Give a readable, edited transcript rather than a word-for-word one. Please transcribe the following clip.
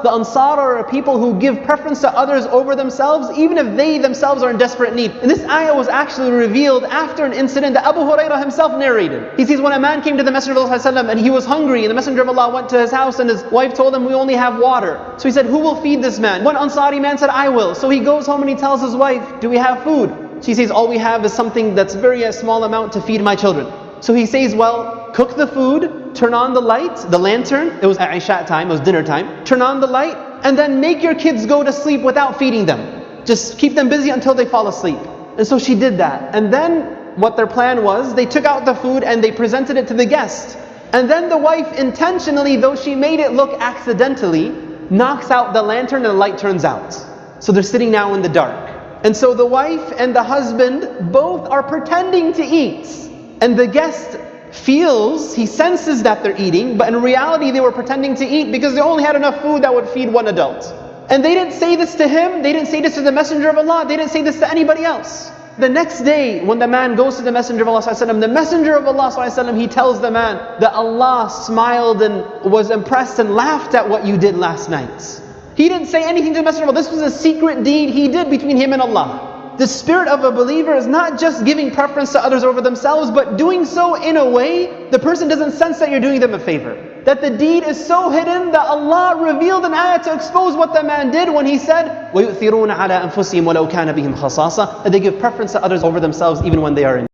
the Ansar are people who give preference to others over themselves, even if they themselves are in desperate need. And this ayah was actually revealed after an incident that Abu Hurairah himself narrated. He says when a man came to the Messenger of Allah and he was hungry, and the Messenger of Allah went to his house and his wife told him, we only have water. So he said, who will feed this man? One Ansari man said, I will. So he goes home and he tells his wife, do we have food? She says, all we have is something that's very a small amount to feed my children. So he says, well, cook the food, turn on the light, the lantern. It was at Isha time, it was dinner time. Turn on the light, and then make your kids go to sleep without feeding them. Just keep them busy until they fall asleep. And so she did that. And then what their plan was, they took out the food and they presented it to the guest. And then the wife intentionally, though she made it look accidentally, knocks out the lantern and the light turns out. So they're sitting now in the dark. And so the wife and the husband both are pretending to eat. And the guest feels, he senses that they're eating, but in reality they were pretending to eat because they only had enough food that would feed one adult. And they didn't say this to him, they didn't say this to the Messenger of Allah, they didn't say this to anybody else. The next day, when the man goes to the Messenger of Allah ﷺ, the Messenger of Allah ﷺ, he tells the man that Allah smiled and was impressed and laughed at what you did last night. He didn't say anything to the Messenger of Allah. This was a secret deed he did between him and Allah. The spirit of a believer is not just giving preference to others over themselves, but doing so in a way the person doesn't sense that you're doing them a favor. That the deed is so hidden that Allah revealed an ayah to expose what the man did when he said, وَيُؤْثِرُونَ عَلَىٰ أَنفُسِهِمْ وَلَوْ كَانَ بِهِمْ خَصَاصَةٌ, that they give preference to others over themselves even when they are in